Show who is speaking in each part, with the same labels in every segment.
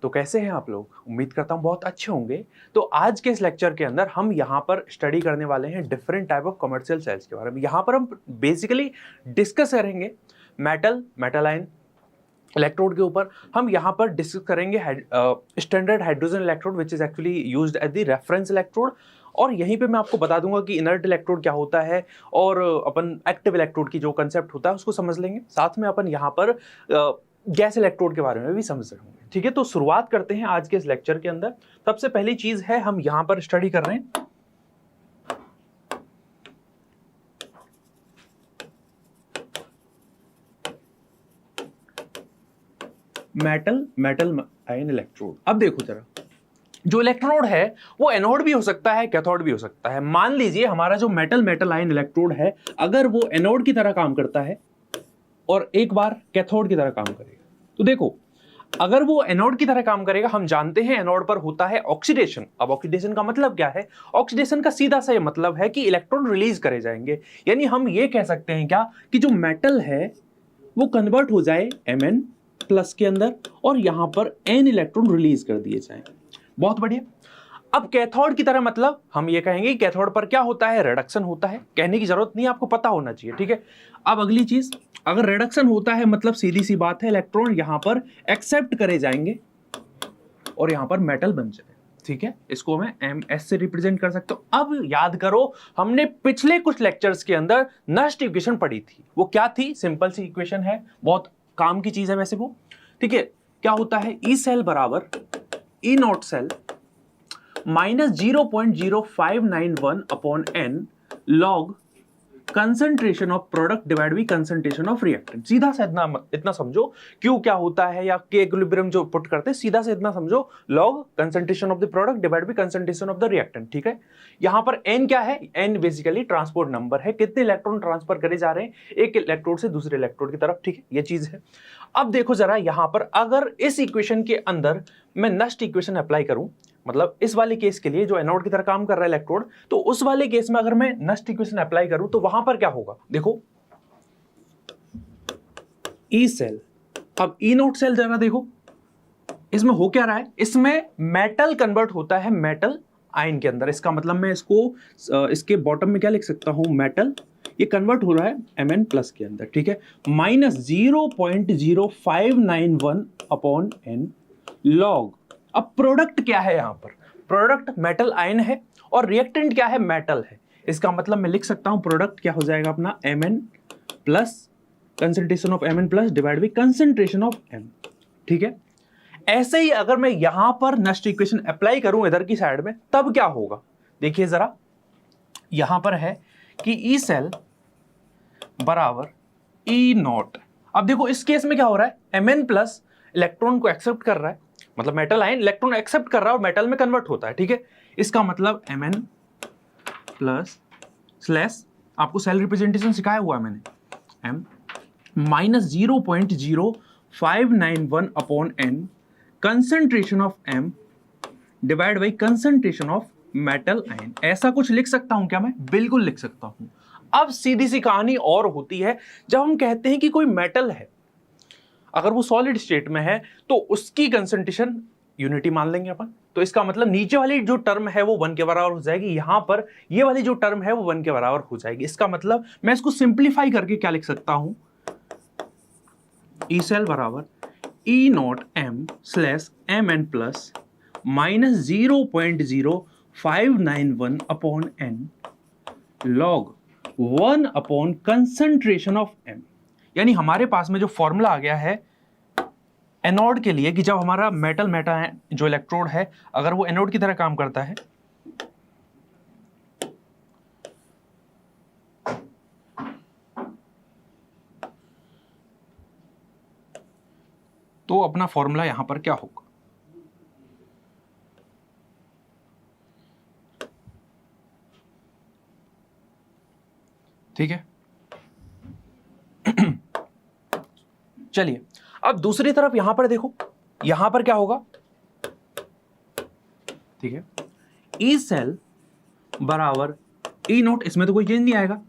Speaker 1: तो कैसे हैं आप लोग? उम्मीद करता हूँ बहुत अच्छे होंगे। तो आज के इस लेक्चर के अंदर हम यहाँ पर स्टडी करने वाले हैं different type of commercial cells के बारे में। यहाँ पर हम बेसिकली डिस्कस करेंगे मेटल आयन इलेक्ट्रोड के ऊपर। हम यहाँ पर डिस्कस करेंगे standard hydrogen electrode which is actually used as the reference electrode, और यहीं पे मैं आपको बता दूंगा कि इनर्ट इलेक्ट्रोड क्या होता है और अपन एक्टिव इलेक्ट्रोड की जो कंसेप्ट होता है उसको समझ लेंगे। साथ में अपन यहाँ पर गैस इलेक्ट्रोड के बारे में भी समझ सकेंगे। ठीक है, तो शुरुआत करते हैं आज के इस लेक्चर के अंदर। सबसे पहली चीज है हम यहाँ पर स्टडी कर रहे हैं मेटल आयन इलेक्ट्रोड। अब देखो जरा, जो इलेक्ट्रोड है वो एनोड भी हो सकता है, कैथोड भी हो सकता है। मान लीजिए हमारा जो मेटल आयन इलेक्ट्रोड है, अगर वो एनोड की तरह काम करता है और एक बार कैथोड की तरह काम करेगा, तो देखो अगर वो एनोड की तरह काम करेगा, हम जानते हैं एनोड पर होता है ऑक्सीडेशन। अब ऑक्सीडेशन का मतलब क्या है? ऑक्सीडेशन का सीधा सा ये मतलब है कि इलेक्ट्रॉन रिलीज करे जाएंगे। यानी हम ये कह सकते हैं क्या कि जो मेटल है वो कन्वर्ट हो जाए Mn प्लस के अंदर और यहां पर N इलेक्ट्रॉन रिलीज कर दिए जाए। बहुत बढ़िया। अब कैथोड की तरह मतलब हम ये कहेंगे कि कैथोड पर क्या होता है? रिडक्शन होता है। कहने की जरूरत नहीं, आपको पता होना चाहिए। ठीक है, अब अगली चीज, अगर रिडक्शन होता है मतलब सीधी सी बात है इलेक्ट्रॉन यहां पर एक्सेप्ट करे जाएंगे और यहां पर मेटल बन जाए। ठीक है, इसको मैं Ms से रिप्रेजेंट कर सकता हूं। अब याद करो, हमने पिछले कुछ लेक्चर्स के अंदर नष्ट इक्वेशन पढ़ी थी। वो क्या थी? सिंपल सी इक्वेशन है, बहुत काम की चीज है वैसे वो। ठीक है, क्या होता है? ई सेल बराबर E nought cell minus 0.0591 upon n log concentration of product divide by concentration of reactant. सीधा सा इतना समझो, क्यू क्या होता है या के इक्विलिब्रियम जो पुट करते हैं, सीधा से इतना समझो, log concentration of the product divide by concentration of the reactant. ठीक है, यहां पर n क्या है? n बेसिकली ट्रांसपोर्ट नंबर है, कितने इलेक्ट्रॉन ट्रांसफर करे जा रहे हैं एक इलेक्ट्रोड से दूसरे इलेक्ट्रोड की तरफ। ठीक है, ये चीज है। अब देखो जरा, यहां पर अगर इस इक्वेशन के अंदर मैं नष्ट इक्वेशन अप्लाई करूं, मतलब इस वाले केस के लिए जो एनोड की तरह काम कर रहा है इलेक्ट्रोड, तो उस वाले केस में अगर मैं नष्ट इक्वेशन अप्लाई करूं तो वहां पर क्या होगा? देखो ई सेल, अब ई नोट सेल जरा देखो, इसमें हो क्या रहा है? इसमें मेटल कन्वर्ट होता है मेटल आयन के अंदर। इसका मतलब मैं इसको इसके बॉटम में क्या लिख सकता हूं? मेटल, ये कन्वर्ट हो रहा है Mn प्लस के अंदर। ठीक है, माइनस 0.0591 अपॉन n लॉग। अब प्रोडक्ट क्या है? यहां पर प्रोडक्ट मेटल आयन है और रिएक्टेंट क्या है? मेटल है। इसका मतलब मैं लिख सकता हूं प्रोडक्ट क्या हो जाएगा अपना? Mn plus concentration of Mn plus divide by concentration of M। ठीक है, ऐसे ही अगर मैं यहां पर नष्ट इक्वेशन अप्लाई करूं इधर की साइड में, तब क्या होगा? देखिए जरा, यहां पर है कि ई सेल बराबर ई नॉट। अब देखो इस केस में क्या हो रहा है? Mn प्लस इलेक्ट्रॉन को एक्सेप्ट कर रहा है, मतलब मेटल आयन इलेक्ट्रॉन एक्सेप्ट कर रहा है और मेटल में कन्वर्ट होता है। ठीक है, इसका मतलब Mn प्लस स्लैश, आपको सेल रिप्रेजेंटेशन सिखाया हुआ है मैंने, M minus 0.0591 upon n concentration of M divide by concentration of metal ion. ऐसा कुछ लिख सकता हूं क्या मैं? बिल्कुल लिख सकता हूं। अब सीधी सी कहानी और होती है, जब हम कहते हैं कि कोई मेटल है, अगर वो सॉलिड स्टेट में है तो उसकी कंसंट्रेशन यूनिटी मान लेंगे अपन। तो इसका मतलब नीचे वाली जो टर्म है वो 1 के बराबर हो जाएगी, यहां पर ये वाली जो टर्म है वो 1 के बराबर हो जाएगी। इसका मतलब मैं इसको सिंप्लीफाई करके क्या लिख सकता हूं? ई सेल बराबर E nought M slash Mn plus minus 0.0591 upon n log 1 upon concentration of M। यानी हमारे पास में जो फॉर्मूला आ गया है एनोड के लिए कि जब हमारा मेटल जो इलेक्ट्रोड है, अगर वो एनोड की तरह काम करता है तो अपना फॉर्मूला यहां पर क्या होगा? ठीक है, चलिए अब दूसरी तरफ यहां पर देखो, यहां पर क्या होगा? ठीक है, ई सेल बराबर ई नोट, इसमें तो कोई चेंज नहीं आएगा,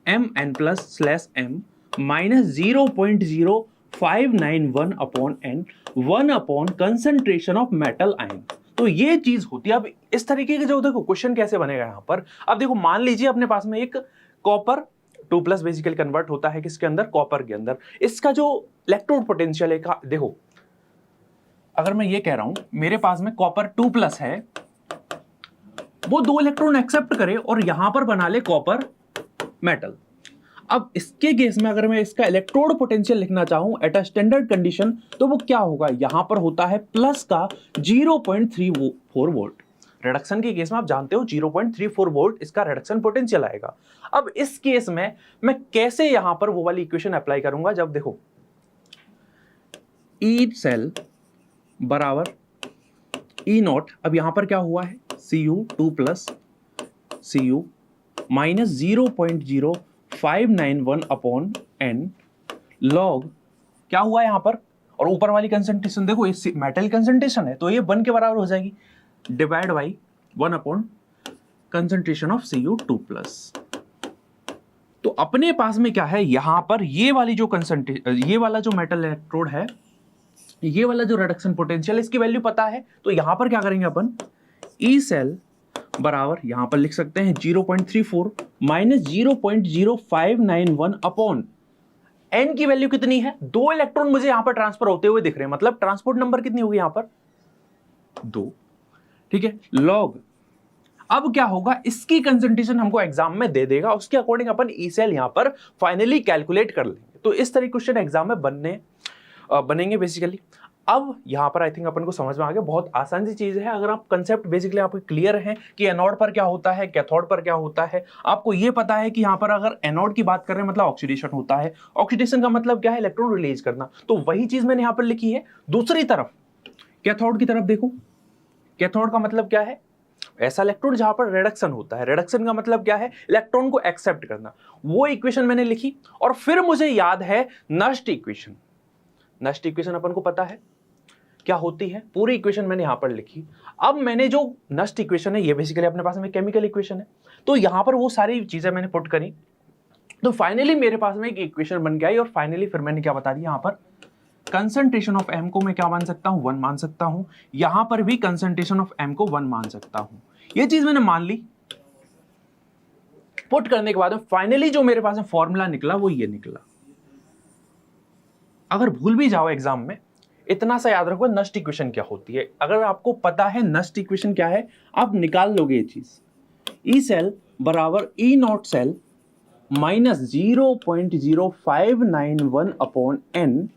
Speaker 1: Mn plus slash M minus 0.0591 591 upon n 1 upon concentration of metal ion. तो ये चीज होती है। अब इस तरीके के जो देखो क्वेश्चन कैसे बनेगा यहां पर, अब देखो मान लीजिए अपने पास में एक कॉपर 2+ बेसिकली कन्वर्ट होता है किसके अंदर, कॉपर के अंदर। इसका जो इलेक्ट्रोड पोटेंशियल है देखो, अगर मैं ये कह रहा हूं मेरे पास में कॉपर 2+ है, वो 2 इलेक्ट्रॉन एक्सेप्ट करे और यहां पर बना ले कॉपर मेटल। अब इसके केस में अगर मैं इसका इलेक्ट्रोड पोटेंशियल लिखना चाहूं एट अ स्टैंडर्ड कंडीशन, तो वो क्या होगा, यहां पर होता है प्लस का 0.34 वोल्ट। रिडक्शन के केस में आप जानते हो 0.34 वोल्ट इसका रिडक्शन पोटेंशियल आएगा। अब इस केस में मैं कैसे यहां पर वो वाली इक्वेशन अप्लाई करूंगा, जब देखो ई सेल बराबर ई नॉट, अब यहां पर क्या हुआ है Cu2+ Cu minus 0.0591 upon n log क्या हुआ यहां पर, और ऊपर वाली कंसंट्रेशन देखो ये मेटल कंसंट्रेशन है तो ये 1 के बराबर हो जाएगी, divide by 1 upon concentration of Cu2+। तो अपने पास में क्या है यहां पर, ये वाली जो ये वाला जो मेटल इलेक्ट्रोड है, ये वाला जो रिडक्शन पोटेंशियल इसकी वैल्यू पता है, तो यहां पर क्या करेंगे अपन, ई सेल बराबर यहां पर लिख सकते हैं 0.34 माइनस 0.0591 अपॉन n की वैल्यू कितनी है, 2 इलेक्ट्रॉन मुझे यहां पर ट्रांसफर होते हुए दिख रहे हैं, मतलब ट्रांसपोर्ट नंबर कितनी होगी यहां पर 2, ठीक है, लॉग। अब क्या होगा, इसकी कंसंट्रेशन हमको एग्जाम में दे देगा, उसके अकॉर्डिंग अपन ई सेल यहां पर फाइनली कैलकुलेट कर लेंगे। तो इस तरह क्वेश्चन एग्जाम में बनेंगे बेसिकली। अब यहां पर आई थिंक अपन को समझ में आ गया, बहुत आसान सी चीज है। अगर आप कंसेप्ट बेसिकली आपको क्लियर है कि एनोड पर क्या होता है, कैथोड पर क्या होता है, आपको ये पता है कि यहां पर अगर एनोड की बात कर रहे हैं मतलब ऑक्सीडेशन होता है, ऑक्सीडेशन का मतलब क्या है, इलेक्ट्रॉन रिलीज करना, तो वही चीज मैंने यहां पर लिखी है। दूसरी तरफ कैथोड की तरफ देखो, कैथोड का मतलब क्या है, ऐसा इलेक्ट्रोड जहां पर रिडक्शन होता है। रिडक्शन का मतलब क्या है, इलेक्ट्रॉन को एक्सेप्ट करना। वो इक्वेशन मैंने लिखी और फिर मुझे याद है नस्ट इक्वेशन। नस्ट इक्वेशन अपन को पता है क्या होती है, पूरी इक्वेशन मैंने यहां पर लिखी। अब मैंने जो नस्ट इक्वेशन है ये बेसिकली अपने पास में केमिकल इक्वेशन है, तो यहां पर वो सारी चीजें मैंने पुट करी, तो फाइनली मेरे पास में एक इक्वेशन बन गई। और फाइनली फिर मैंने क्या बता दिया, यहां पर कंसंट्रेशन ऑफ m को मैं क्या मान सकता हूं, 1 मान सकता हूं। यहां पर भी कंसंट्रेशन ऑफ m को 1 मान सकता हूं। ये चीज मैंने मान ली। पुट करने के बाद फाइनली जो मेरे पास में फॉर्मूला निकला वो ये निकला। अगर भूल भी जाओ एग्जाम में, इतना सा याद रखो नस्ट इक्वेशन क्या होती है। अगर आपको पता है नस्ट इक्वेशन क्या है, आप निकाल लोगे ये चीज। ई सेल बराबर E nought cell minus 0.0591 upon n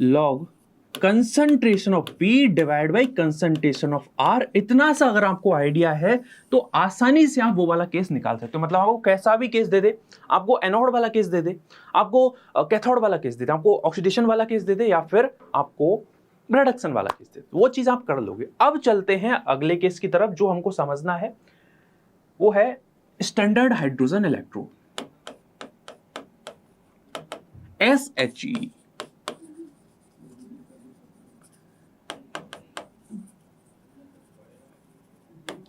Speaker 1: log concentration of P divide by concentration of R। इतना सा अगर आपको आइडिया है तो आसानी से आप वो वाला केस निकाल सकते हो। मतलब आपको कैसा भी केस दे दे, आपको एनोड वाला केस दे दे, आपको कैथोड वाला केस दे दे, आपको ऑक्सीडेशन वाला केस दे दे, या फिर आपको रिडक्शन वाला केस दे दे, वो चीज आप कर लोगे। अब चलते हैं अगले केस की तरफ। जो हमको समझना है वो है स्टैंडर्ड हाइड्रोजन इलेक्ट्रोड SHE।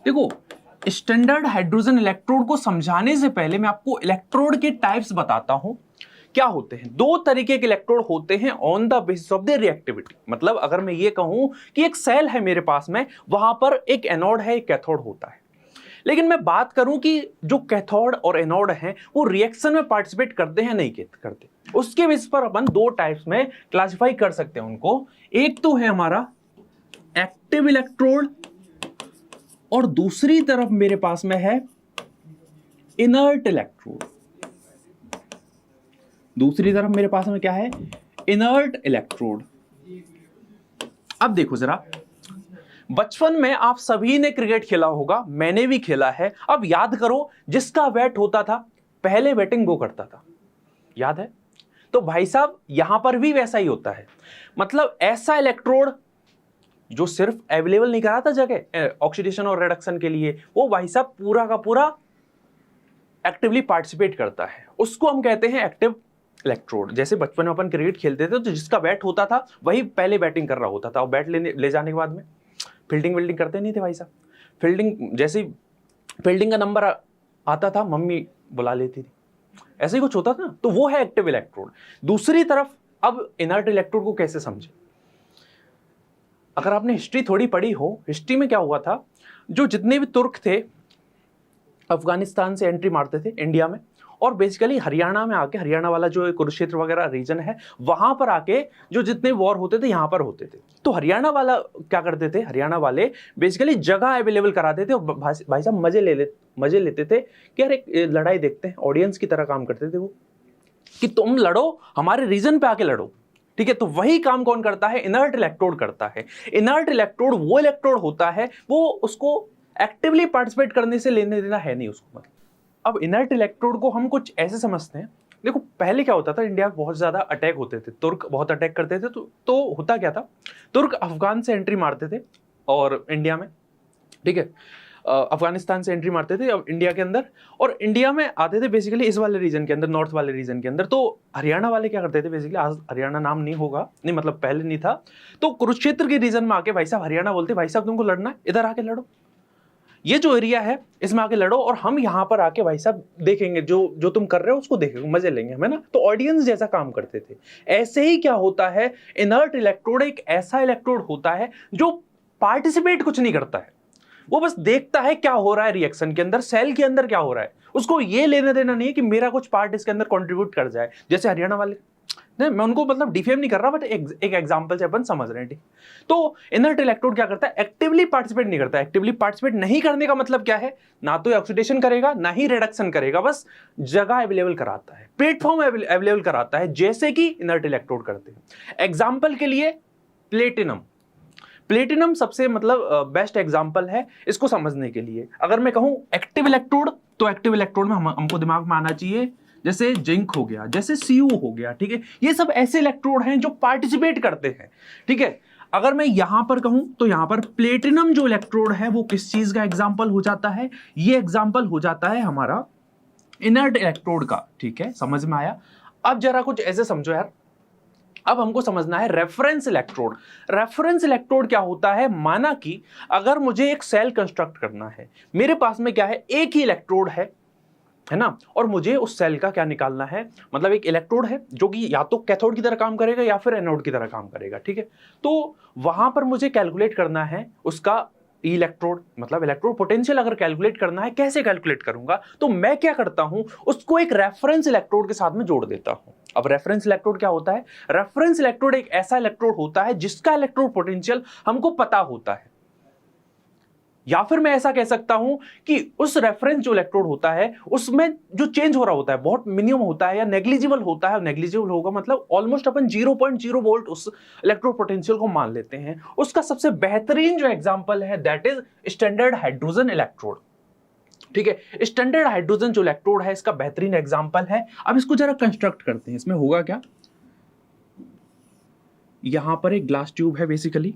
Speaker 1: देखो स्टैंडर्ड हाइड्रोजन इलेक्ट्रोड को समझाने से पहले मैं आपको इलेक्ट्रोड के टाइप्स बताता हूं क्या होते हैं। 2 तरीके के इलेक्ट्रोड होते हैं on the basis of the reactivity. मतलब अगर मैं ये कहूं कि एक सेल है मेरे पास में, वहां पर एक एनोड है एक कैथोड होता है, लेकिन मैं बात करूं कि जो कैथोड और एनोड हैं वो रिएक्शन में पार्टिसिपेट करते हैं नहीं करते, उसके बेसिस पर अपन 2 टाइप्स में क्लासिफाई कर सकते हैं उनको। एक तो है हमारा एक्टिव इलेक्ट्रोड और दूसरी तरफ मेरे पास में है इनर्ट इलेक्ट्रोड। दूसरी तरफ मेरे पास में क्या है, इनर्ट इलेक्ट्रोड। अब देखो जरा, बचपन में आप सभी ने क्रिकेट खेला होगा, मैंने भी खेला है। अब याद करो, जिसका बैट होता था पहले बैटिंग वो करता था, याद है? तो भाई साहब यहां पर भी वैसा ही होता है। मतलब ऐसा इलेक्ट्रोड जो सिर्फ अवेलेबल नहीं कराता जगह ऑक्सीडेशन और रिडक्शन के लिए, वो भाई साहब पूरा का पूरा एक्टिवली पार्टिसिपेट करता है, उसको हम कहते हैं एक्टिव इलेक्ट्रोड। जैसे बचपन में अपन क्रिकेट खेलते थे तो जिसका बैट होता था वही पहले बैटिंग कर रहा होता था, और बैट ले जाने के बाद में फील्डिंग विल्डिंग करते नहीं थे भाई साहब। फील्डिंग जैसे फील्डिंग का नंबर आता था मम्मी बुला लेती थी, ऐसे ही कुछ होता था। तो वो है एक्टिव इलेक्ट्रोड। दूसरी तरफ अब इनर्ट इलेक्ट्रोड को कैसे समझे? अगर आपने हिस्ट्री थोड़ी पढ़ी हो, हिस्ट्री में क्या हुआ था, जो जितने भी तुर्क थे अफगानिस्तान से एंट्री मारते थे इंडिया में, और बेसिकली हरियाणा में आके, हरियाणा वाला जो कुरुक्षेत्र वगैरह रीजन है, वहां पर आके जो जितने वॉर होते थे यहाँ पर होते थे। तो हरियाणा वाला क्या करते थे, हरियाणा वाले बेसिकली जगह अवेलेबल कराते थे और भाई साहब मजे लेते थे कि यार एक लड़ाई देखते हैं, ऑडियंस की तरह काम करते थे वो, कि तुम लड़ो, हमारे रीजन पे आके लड़ो, ठीक है। तो वही काम कौन करता है? इनर्ट इलेक्ट्रोड करता है। इनर्ट इलेक्ट्रोड वो इलेक्ट्रोड होता है, वो उसको एक्टिवली पार्टिसिपेट करने से लेने देना है नहीं उसको। मतलब अब इनर्ट इलेक्ट्रोड को हम कुछ ऐसे समझते हैं, देखो पहले क्या होता था, इंडिया में बहुत ज्यादा अटैक होते थे, तुर्क बहुत अटैक करते थे, तो होता क्या था, तुर्क अफगान से एंट्री मारते थे और इंडिया में, ठीक है, अफगानिस्तान से एंट्री मारते थे अब इंडिया के अंदर, और इंडिया में आते थे बेसिकली इस वाले रीजन के अंदर, नॉर्थ वाले रीजन के अंदर। तो हरियाणा वाले क्या करते थे बेसिकली, आज हरियाणा नाम नहीं होगा, नहीं मतलब पहले नहीं था, तो कुरुक्षेत्र के रीजन में आके भाई साहब हरियाणा बोलते, भाई साहब तुमको लड़ना है, इधर आके लड़ो, ये जो एरिया है इसमें आके लड़ो, और हम यहाँ पर आके भाई साहब देखेंगे, जो तुम कर रहे हो उसको देखेंगे, मजे लेंगे हम, है ना। तो ऑडियंस जैसा काम करते थे। ऐसे ही क्या होता है, इनर्ट इलेक्ट्रोड एक ऐसा इलेक्ट्रोड होता है जो पार्टिसिपेट कुछ नहीं करता है, वो बस देखता है क्या हो रहा है रिएक्शन के अंदर, सेल के अंदर क्या हो रहा है, उसको ये लेने देना नहीं है कि मेरा कुछ पार्ट इसके अंदर कंट्रीब्यूट कर जाए। जैसे हरियाणा वाले, नहीं मैं उनको मतलब डिफेम नहीं कर रहा, बट एक एग्जांपल से अपन समझ रहे हैं, ठीक। तो इनर्ट इलेक्ट्रोड क्या करता है, एक्टिवली पार्टिसिपेट नहीं करता है। एक्टिवली पार्टिसिपेट नहीं करने का मतलब क्या है, ना तो ऑक्सीडेशन करेगा ना ही रिडक्शन करेगा, बस जगह अवेलेबल कराता है, प्लेटफॉर्म अवेलेबल कराता है, जैसे कि इनर्ट इलेक्ट्रोड करते हैं। एग्जाम्पल के लिए प्लेटिनम सबसे मतलब बेस्ट एग्जांपल है इसको समझने के लिए। अगर मैं कहूं एक्टिव इलेक्ट्रोड, तो एक्टिव इलेक्ट्रोड में हमको दिमाग में आना चाहिए जैसे जिंक हो गया, जैसे Cu हो गया, ठीक है। ये सब ऐसे इलेक्ट्रोड हैं जो पार्टिसिपेट करते हैं, ठीक है। अगर मैं यहां पर कहूं तो यहां पर प्लेटिनम जो इलेक्ट्रोड है वो किस चीज का एग्जाम्पल हो जाता है, ये एग्जाम्पल हो जाता है हमारा इनर्ट इलेक्ट्रोड का, ठीक है। समझ में आया? अब जरा कुछ ऐसे समझो यार, अब हमको समझना है रेफरेंस इलेक्ट्रोड। रेफरेंस इलेक्ट्रोड क्या होता है, माना कि अगर मुझे एक सेल कंस्ट्रक्ट करना है, मेरे पास में क्या है, एक ही इलेक्ट्रोड है ना, और मुझे उस सेल का क्या निकालना है, मतलब एक इलेक्ट्रोड है जो कि या तो कैथोड की तरह काम करेगा या फिर एनोड की तरह काम करेगा, ठीक है। तो वहां पर मुझे कैलकुलेट करना है उसका इलेक्ट्रोड, मतलब इलेक्ट्रोड पोटेंशियल अगर कैलकुलेट करना है, कैसे कैलकुलेट करूंगा, तो मैं क्या करता हूं, उसको एक रेफरेंस इलेक्ट्रोड के साथ में जोड़ देता हूं। अब रेफरेंस इलेक्ट्रोड क्या होता है, रेफरेंस इलेक्ट्रोड एक ऐसा इलेक्ट्रोड होता है जिसका इलेक्ट्रोड पोटेंशियल हमको पता होता है, या फिर मैं ऐसा कह सकता हूं कि उस रेफरेंस जो इलेक्ट्रोड होता है उसमें जो चेंज हो रहा होता है बहुत मिनिमम होता है या नेग्लिजिबल होता है। नेग्लिजिबल होगा मतलब ऑलमोस्ट अपन 0.0 वोल्ट उस इलेक्ट्रोड पोटेंशियल को मान लेते हैं। उसका सबसे बेहतरीन जो एग्जांपल है that is standard hydrogen electrode, ठीक है। स्टैंडर्ड हाइड्रोजन जो इलेक्ट्रोड है इसका बेहतरीन एग्जांपल है। अब इसको जरा कंस्ट्रक्ट करते हैं। इसमें होगा क्या, यहां पर एक ग्लास ट्यूब है बेसिकली,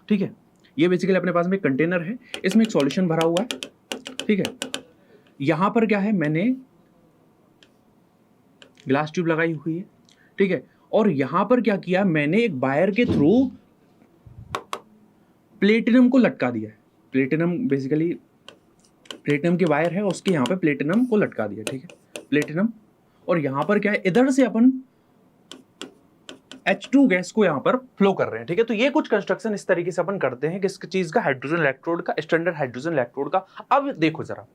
Speaker 1: ठीक है। ये बेसिकली अपने पास में एक कंटेनर है, इसमें एक सॉल्यूशन भरा हुआ है, ठीक है। यहां पर क्या है, मैंने ग्लास ट्यूब लगाई हुई है, ठीक है। और यहां पर क्या किया, मैंने एक वायर के थ्रू प्लेटिनम को लटका दिया है। प्लेटिनम बेसिकली प्लेटिनम के वायर है, उसके यहां पे प्लेटिनम को लटका दिया, ठीक है, प्लेटिनम। और यहां पर क्या है, इधर से अपन H2 गैस को यहां पर फ्लो कर रहे हैं, ठीक है। तो ये कुछ कंस्ट्रक्शन इस तरीके से अपन करते हैं किस चीज का, हाइड्रोजन इलेक्ट्रोड का, स्टैंडर्ड हाइड्रोजन इलेक्ट्रोड का। अब देखो जरा,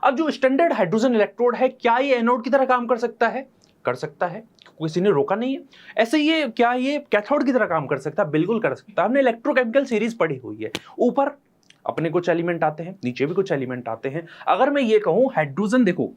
Speaker 1: अब जो स्टैंडर्ड हाइड्रोजन इलेक्ट्रोड है क्या ये एनोड की तरह काम कर सकता है? कर सकता है, किसी ने रोका नहीं है। ऐसे ये क्या ये कैथोड की तरह काम कर सकता है? बिल्कुल कर सकता है। हमने इलेक्ट्रोकेमिकल सीरीज पढ़ी हुई है, ऊपर अपने कुछ एलिमेंट आते हैं, नीचे भी कुछ एलिमेंट आते हैं। अगर मैं ये कहूं हाइड्रोजन, देखो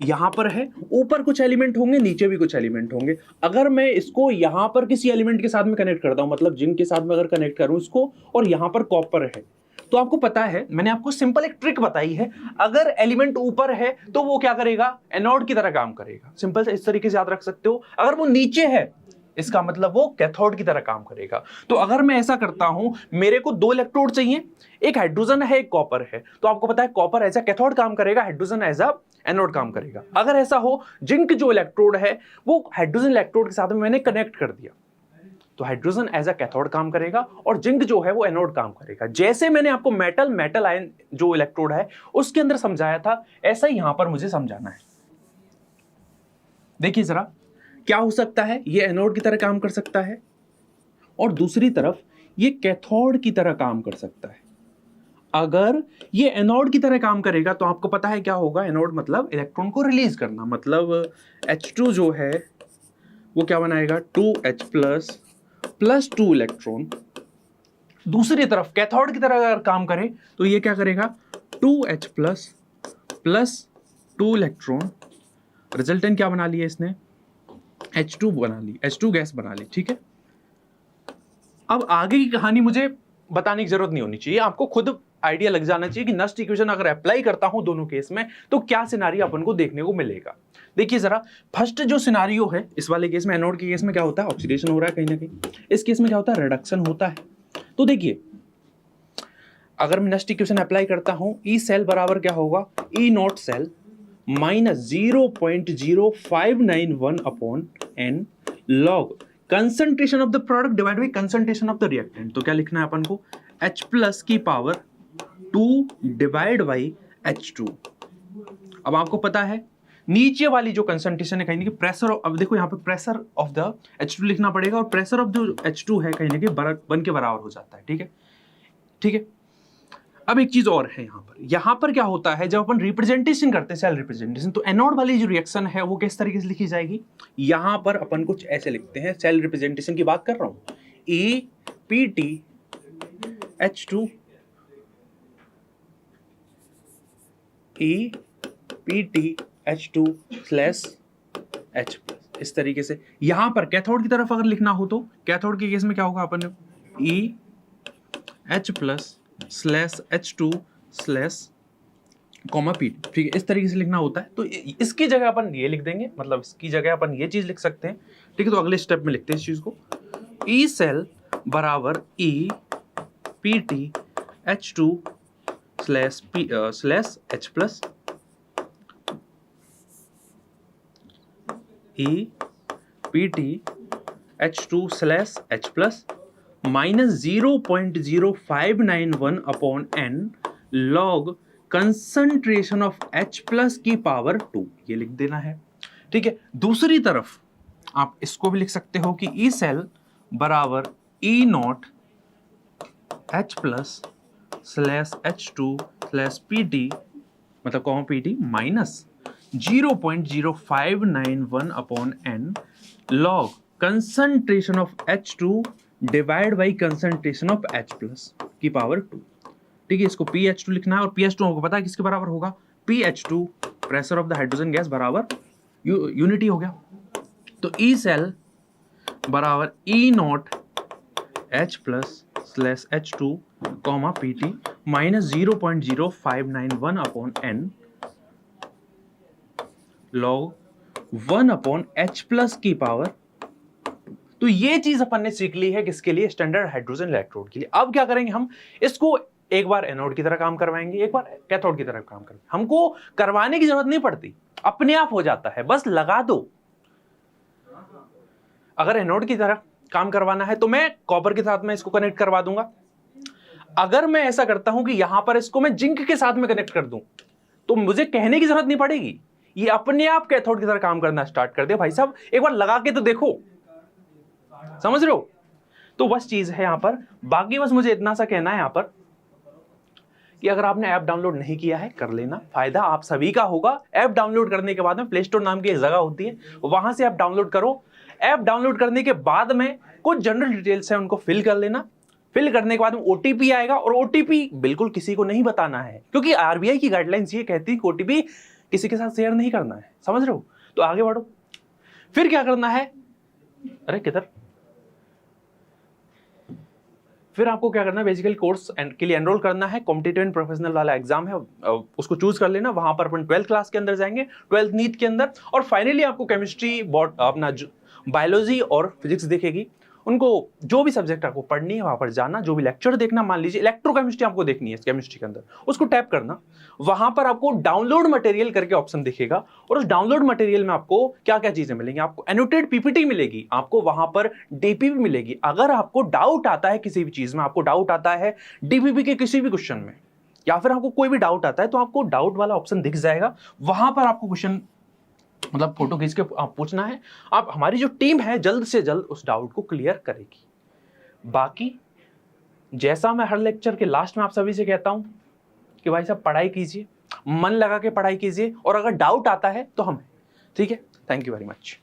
Speaker 1: यहां पर है, ऊपर कुछ एलिमेंट होंगे, नीचे भी कुछ एलिमेंट होंगे। अगर मैं इसको यहां पर किसी एलिमेंट के साथ में कनेक्ट करता हूं, मतलब जिंक के साथ में अगर कनेक्ट करूं इसको, और यहां पर कॉपर है, तो आपको पता है मैंने आपको सिंपल एक ट्रिक बताई है, अगर एलिमेंट ऊपर है तो वो क्या करेगा, एनोड की तरह काम करेगा। सिंपल से इस तरीके से याद रख सकते हो। अगर वो नीचे है इसका मतलब वो कैथोड की तरह काम करेगा। तो अगर मैं ऐसा करता हूं, मेरे को दो इलेक्ट्रोड चाहिए, एक हाइड्रोजन है एक कॉपर है, तो आपको पता है कॉपर एज अ कैथोड काम करेगा, हाइड्रोजन एज अ एनोड काम करेगा। अगर ऐसा हो, जिंक जो इलेक्ट्रोड है वो हाइड्रोजन इलेक्ट्रोड के साथ में मैंने कनेक्ट कर दिया, तो हाइड्रोजन एज अ कैथोड काम करेगा और जिंक जो है वो एनोड काम करेगा। जैसे मैंने आपको मेटल आयन जो इलेक्ट्रोड है उसके अंदर समझाया था, ऐसा ही यहां पर मुझे समझाना है। देखिए जरा, क्या हो सकता है, ये एनोड की तरह काम कर सकता है और दूसरी तरफ ये कैथोड की तरह काम कर सकता है। अगर ये एनोड की तरह काम करेगा तो आपको पता है क्या होगा, एनोड मतलब इलेक्ट्रॉन को रिलीज करना, मतलब H2 जो है वो क्या बनाएगा 2H प्लस 2 इलेक्ट्रॉन। दूसरी तरफ कैथोड की तरह अगर काम करे तो ये क्या करेगा 2H प्लस 2 इलेक्ट्रॉन, रिजल्टेंट क्या बना लिया इसने H2 बना ली, H2 गैस बना ली। ठीक है, अब आगे की कहानी मुझे बताने की जरूरत नहीं होनी चाहिए, आपको खुद आइडिया लग जाना चाहिए कि नस्ट इक्वेशन अगर अप्लाई करता हूं दोनों केस में तो क्या सिनारियो अपन को देखने को मिलेगा। देखिए जरा, फर्स्ट जो सिनारियो है इस वाले केस में, एनोड के केस में क्या होता है, ऑक्सीडेशन हो रहा है कहीं ना कहीं, इस केस में क्या होता है, रिडक्शन होता है। तो देखिए अगर मैं नस्ट इक्वेशन अप्लाई करता हूं, ई सेल बराबर क्या होगा, E nought cell minus 0.0591 upon N log concentration of the product divide by concentration of the reactant. तो क्या लिखना है अपन को, H प्लस की पावर 2 डिवाइड बाई H2। अब आपको पता है नीचे वाली जो कंसंट्रेशन है कहीं ना कहीं प्रेशर, अब देखो यहाँ पे प्रेशर ऑफ द H2 लिखना पड़ेगा और प्रेशर ऑफ जो H2 है कहीं ना कहीं 1 के बराबर हो जाता है। ठीक है, ठीक है। अब एक चीज और है यहाँ पर क्या होता है, जब अपन रिप्रेजेंटेशन करते हैं सेल रिप्रेजेंटेशन, तो एनोड वाली जो रिएक्शन है वो किस तरीके से लिखी जाएगी, यहां पर अपन कुछ ऐसे लिखते हैं, सेल रिप्रेजेंटेशन की बात कर रहा हूं, EPTH2 EPTH2 स्लैश H, इस तरीके से। यहां पर कैथोड की तरफ अगर लिखना हो तो कैथोड के केस में क्या होगा, अपन EH plus slash H2 slash comma P। ठीक है, इस तरीके से लिखना होता है। तो इसकी जगह अपन ये लिख देंगे, मतलब इसकी जगह अपन ये चीज लिख सकते हैं। ठीक है, तो अगले स्टेप में लिखते हैं इस चीज को, ई सेल बराबर EPTH2 slash H plus EPTH2 slash H plus minus 0.0591 upon N log concentration of H plus की पावर 2, ये लिख देना है। ठीक है, दूसरी तरफ आप इसको भी लिख सकते हो कि ई सेल बराबर E nought H plus slash H2 slash PT, मतलब comma PT minus 0.0591 upon N log concentration of H2 divide by concentration of H plus की पावर 2। ठीक है, इसको PH2 लिखना है और PH2 हमको पता है किसके बराबर होगा, PH2 pressure of the hydrogen gas बराबर यूनिटी हो गया। तो ई सेल बराबर E nought H plus slash H2 comma PT minus 0.0591 upon N log 1 upon H plus की पावर। तो ये चीज अपन ने सीख ली है किसके लिए, स्टैंडर्ड हाइड्रोजन इलेक्ट्रोड के लिए। अब क्या करेंगे, हम इसको एक बार एनोड की तरह काम करवाएंगे, एक बार कैथोड की तरह काम करेंगे। हमको करवाने की जरूरत नहीं पड़ती, अपने आप हो जाता है, बस लगा दो। अगर एनोड की तरह काम करवाना है तो मैं कॉपर के साथ में इसको कनेक्ट करवा दूंगा। अगर मैं ऐसा करता हूं कि यहां पर इसको मैं जिंक के साथ में कनेक्ट कर दूं तो मुझे कहने की जरूरत नहीं पड़ेगी, ये अपने आप कैथोड की तरह काम करना स्टार्ट कर दे। भाई साहब एक बार लगा के तो देखो, समझ रहे हो। तो बस चीज है यहां पर, बाकी बस मुझे इतना सा कहना है यहां पर कि अगर आपने ऐप डाउनलोड नहीं किया है कर लेना, फायदा आप सभी का होगा। ऐप डाउनलोड करने के बाद में प्ले स्टोर नाम की एक जगह होती है, वहां से ऐप डाउनलोड करो। ऐप डाउनलोड करने के बाद में कुछ जनरल डिटेल्स है उनको फिल कर लेना। फिल करने के बाद में ओटीपी आएगा और ओटीपी बिल्कुल किसी को नहीं बताना है, क्योंकि आरबीआई की गाइडलाइंस ये कहती है कि ओटीपी किसी के साथ शेयर नहीं करना है, समझ रहे हो। तो आगे बढ़ो, फिर क्या करना है, अरे किधर, फिर आपको क्या करना है, बेसिकली कोर्स के लिए एनरोल करना है। कॉम्पिटिटिव एंड प्रोफेशनल वाला एग्जाम है, उसको चूज कर लेना। वहां पर अपन 12th क्लास के अंदर जाएंगे, 12th नीट के अंदर, और फाइनली आपको केमिस्ट्री, अपना बायोलॉजी और फिजिक्स दिखेगी। उनको जो भी सब्जेक्ट आपको पढ़नी है वहां पर जाना, जो भी लेक्चर देखना, मान लीजिए इलेक्ट्रोकेमिस्ट्री आपको देखनी है केमिस्ट्री के अंदर, उसको टैप करना। वहां पर आपको डाउनलोड मटेरियल करके ऑप्शन दिखेगा और उस डाउनलोड मटेरियल में आपको क्या क्या चीजें मिलेंगी, आपको एनोटेड पीपीटी मिलेगी, आपको वहां पर डीपीपी मिलेगी। अगर आपको डाउट आता है किसी भी चीज में, आपको डाउट आता है डीपीपी के किसी भी क्वेश्चन में, या फिर आपको कोई भी डाउट आता है, तो आपको डाउट वाला ऑप्शन दिख जाएगा। वहां पर आपको क्वेश्चन मतलब फोटो खींच के पूछना है। अब हमारी जो टीम है जल्द से जल्द उस डाउट को क्लियर करेगी। बाकी जैसा मैं हर लेक्चर के लास्ट में आप सभी से कहता हूं कि भाई साहब पढ़ाई कीजिए, मन लगा के पढ़ाई कीजिए, और अगर डाउट आता है तो हम, ठीक है। Thank you very much.